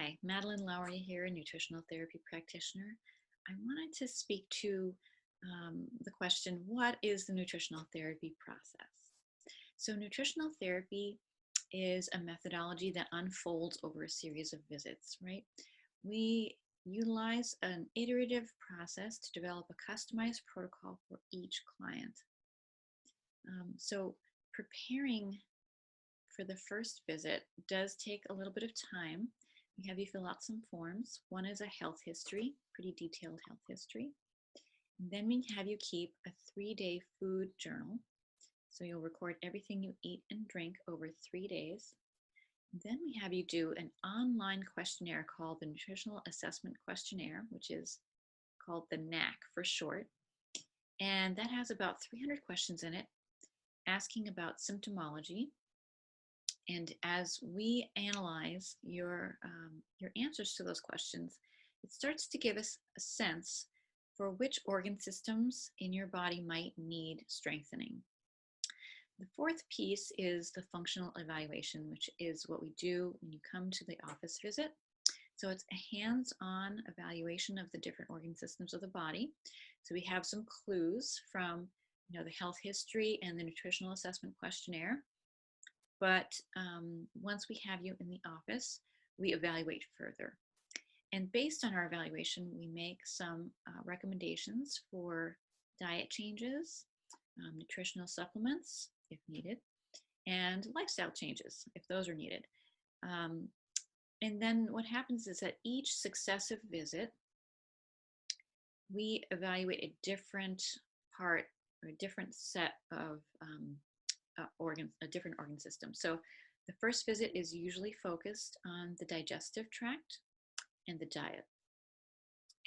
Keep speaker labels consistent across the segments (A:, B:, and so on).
A: Hi, Madeline Lowry here, nutritional therapy practitioner. I wanted to speak to the question, what is the nutritional therapy process? So nutritional therapy is a methodology that unfolds over a series of visits, right? We utilize an iterative process to develop a customized protocol for each client. So preparing for the first visit does take a little bit of time. We have you fill out some forms. One is a health history, pretty detailed health history. And then we have you keep a 3-day food journal. So you'll record everything you eat and drink over 3 days. Then we have you do an online questionnaire called the Nutritional Assessment Questionnaire, which is called the NAC for short. And that has about 300 questions in it, asking about symptomology. And as we analyze your answers to those questions, it starts to give us a sense for which organ systems in your body might need strengthening. The fourth piece is the functional evaluation, which is what we do when you come to the office visit. So it's a hands-on evaluation of the different organ systems of the body. So we have some clues from the health history and the nutritional assessment questionnaire. But once we have you in the office, we evaluate further. And based on our evaluation, we make some recommendations for diet changes, nutritional supplements, if needed, and lifestyle changes, if those are needed. And then what happens is that each successive visit, we evaluate a different part or a different set of a different organ system. So the first visit is usually focused on the digestive tract and the diet.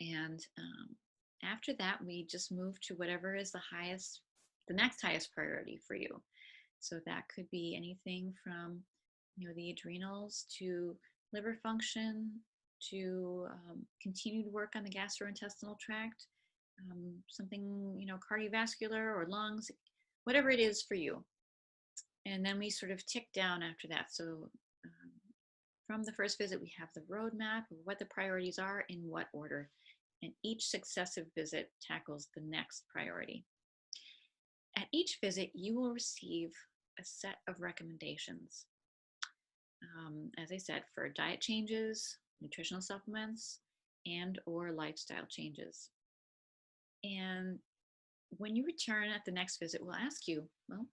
A: And after that, we just move to whatever is the next highest priority for you. So that could be anything from the adrenals to liver function to continued work on the gastrointestinal tract, something cardiovascular or lungs, whatever it is for you. And then we sort of tick down after that. So from the first visit, we have the roadmap of what the priorities are in what order. And each successive visit tackles the next priority. At each visit, you will receive a set of recommendations. As I said, for diet changes, nutritional supplements, and or lifestyle changes. And when you return at the next visit, we'll ask you, well,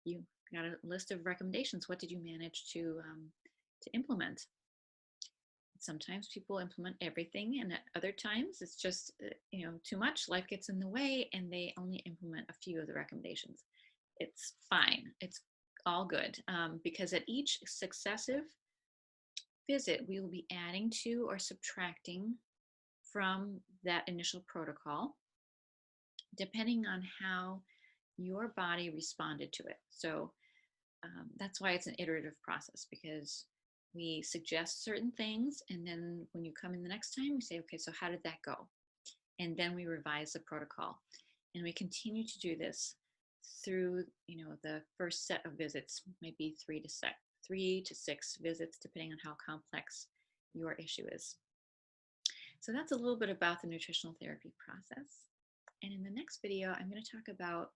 A: you got a list of recommendations. What did you manage to implement? Sometimes people implement everything, and at other times it's just too much. Life gets in the way, and they only implement a few of the recommendations. It's fine. It's all good because at each successive visit, we will be adding to or subtracting from that initial protocol, depending on how your body responded to it. So that's why it's an iterative process, because we suggest certain things, and then when you come in the next time, we say, okay, so how did that go? And then we revise the protocol. And we continue to do this through the first set of visits, might be 3 to 6 visits, depending on how complex your issue is. So that's a little bit about the nutritional therapy process. And in the next video, I'm going to talk about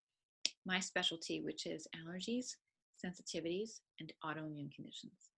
A: my specialty, which is allergies, sensitivities, and autoimmune conditions.